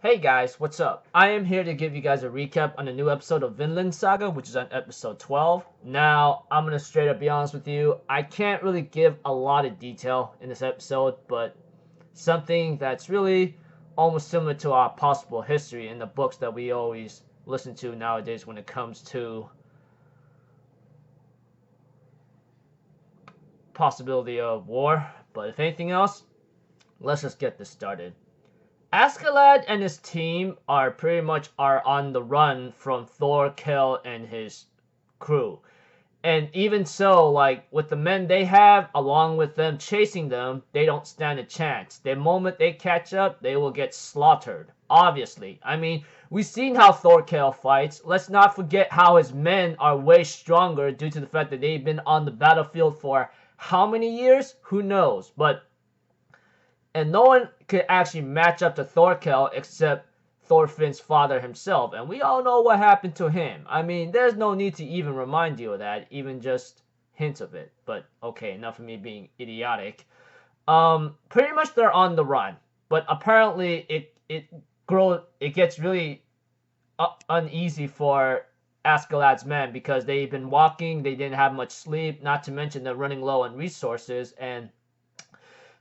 Hey guys, what's up? I am here to give you guys a recap on a new episode of Vinland Saga, which is on episode 12. Now, I'm gonna straight up be honest with you, I can't really give a lot of detail in this episode, but something that's really almost similar to our possible history in the books that we always listen to nowadays when it comes to possibility of war. But if anything else, let's just get this started. Askeladd and his team are pretty much on the run from Thorkel and his crew. And even so, like with the men they have, along with them chasing them, they don't stand a chance. The moment they catch up, they will get slaughtered. Obviously. I mean, we've seen how Thorkel fights. Let's not forget how his men are way stronger due to the fact that they've been on the battlefield for how many years? Who knows? And no one could actually match up to Thorkel except Thorfinn's father himself. And we all know what happened to him. I mean, there's no need to even remind you of that, even just hints of it. But okay, enough of me being idiotic. Pretty much they're on the run. But apparently it gets really uneasy for Askeladd's men because they've been walking, they didn't have much sleep, not to mention they're running low on resources, and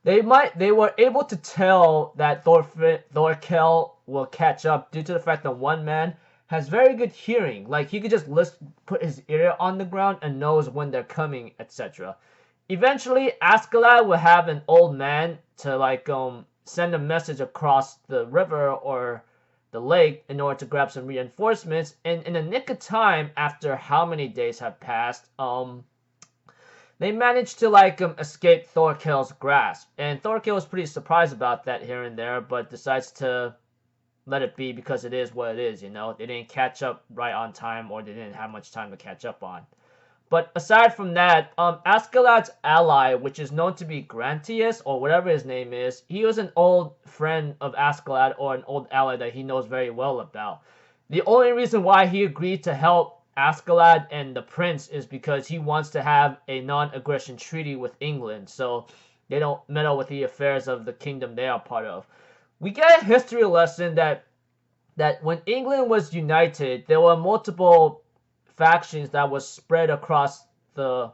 they were able to tell that Thorkel will catch up due to the fact that one man has very good hearing. Like he could just put his ear on the ground and knows when they're coming, etc. Eventually, Askeladd will have an old man to send a message across the river or the lake in order to grab some reinforcements. And in the nick of time, after how many days have passed, they managed to escape Thorkel's grasp, and Thorkel was pretty surprised about that here and there, but decides to let it be because it is what it is, you know. They didn't catch up right on time, or they didn't have much time to catch up on. But aside from that, Askeladd's ally, which is known to be Grantius, or whatever his name is, he was an old friend of Askeladd, or an old ally that he knows very well about. The only reason why he agreed to help Askeladd and the prince is because he wants to have a non-aggression treaty with England, so they don't meddle with the affairs of the kingdom they are part of. We get a history lesson that when England was united, there were multiple factions that was spread across the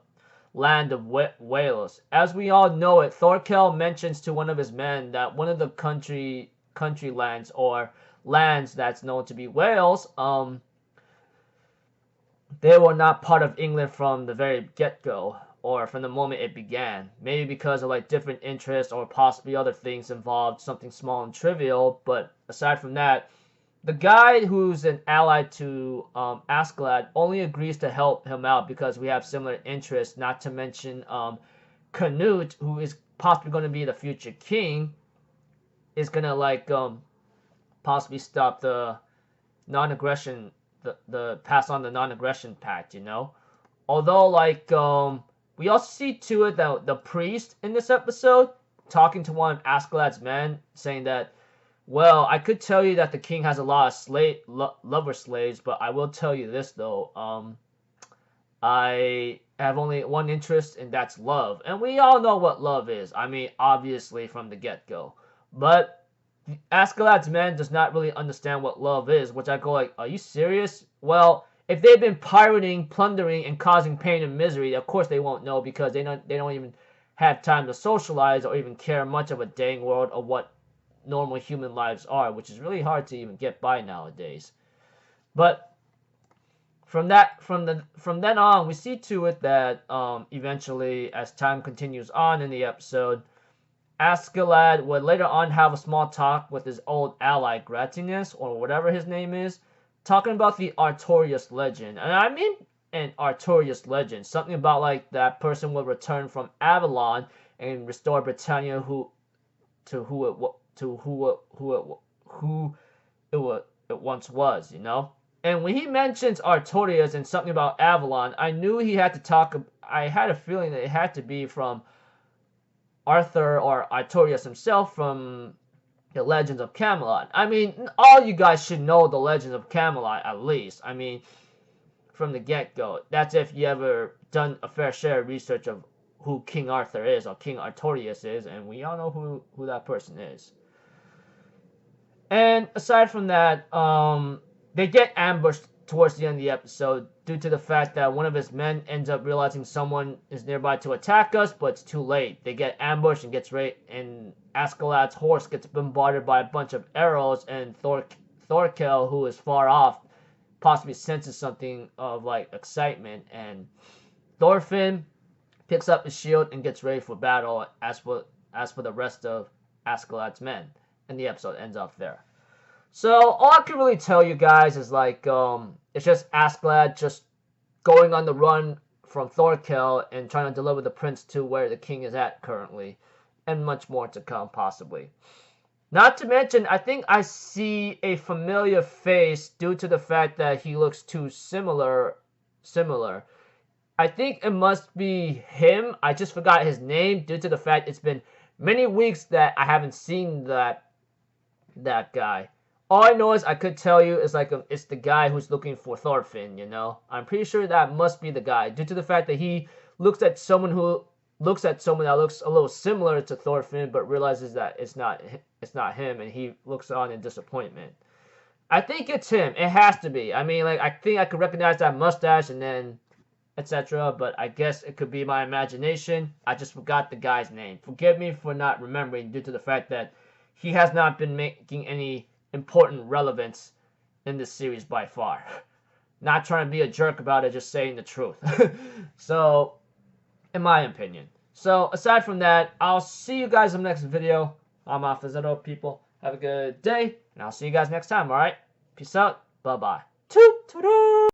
land of Wales. As we all know it, Thorkel mentions to one of his men that one of the country lands or lands that's known to be Wales, they were not part of England from the very get-go, or from the moment it began. Maybe because of different interests or possibly other things involved, something small and trivial. But aside from that, the guy who's an ally to Askeladd only agrees to help him out because we have similar interests. Not to mention Canute, who is possibly going to be the future king, is gonna possibly stop the non-aggression. The pass on the non-aggression pact, you know. Although we also see to it that the priest in this episode talking to one of Askeladd's men, saying that, well, I could tell you that the king has a lot of lover slaves, but I will tell you this though, I have only one interest, and that's love. And we all know what love is. I mean, obviously from the get-go, but Askeladd's man does not really understand what love is, which I go are you serious? Well, if they've been pirating, plundering, and causing pain and misery, of course they won't know because they don't even have time to socialize or even care much of a dang world of what normal human lives are, which is really hard to even get by nowadays. But from then on, we see to it that eventually, as time continues on in the episode, Askeladd would later on have a small talk with his old ally Grantius, or whatever his name is, talking about the Artorias legend. And I mean an Artorias legend, something about that person will return from Avalon and restore Britannia who it once was, you know. And when he mentions Artorias and something about Avalon, I knew he had to talk. I had a feeling that it had to be from Arthur or Artorias himself from the Legends of Camelot. I mean, all you guys should know the Legends of Camelot at least. I mean, from the get-go. That's if you ever done a fair share of research of who King Arthur is or King Artorias is, and we all know who that person is. And aside from that, they get ambushed towards the end of the episode due to the fact that one of his men ends up realizing someone is nearby to attack us, but it's too late. They get ambushed and gets raped, and Askeladd's horse gets bombarded by a bunch of arrows, and Thorkel, who is far off, possibly senses something of like excitement, and Thorfinn picks up his shield and gets ready for battle as for the rest of Askeladd's men, and the episode ends off there. So all I can really tell you guys is like it's just Askeladd just going on the run from Thorkel and trying to deliver the prince to where the king is at currently, and much more to come possibly. Not to mention, I think I see a familiar face due to the fact that he looks too similar. I think it must be him. I just forgot his name due to the fact it's been many weeks that I haven't seen that guy. All I know is I could tell you is like it's the guy who's looking for Thorfinn. You know, I'm pretty sure that must be the guy due to the fact that he looks at someone that looks a little similar to Thorfinn, but realizes that it's not him, and he looks on in disappointment. I think it's him. It has to be. I mean, like I think I could recognize that mustache and then etc. But I guess it could be my imagination. I just forgot the guy's name. Forgive me for not remembering due to the fact that he has not been making any important relevance in this series by far. Not trying to be a jerk about it, just saying the truth. So, in my opinion. So, aside from that, I'll see you guys in the next video. I'm off as people. Have a good day, and I'll see you guys next time, alright? Peace out. Bye-bye. Toot toot.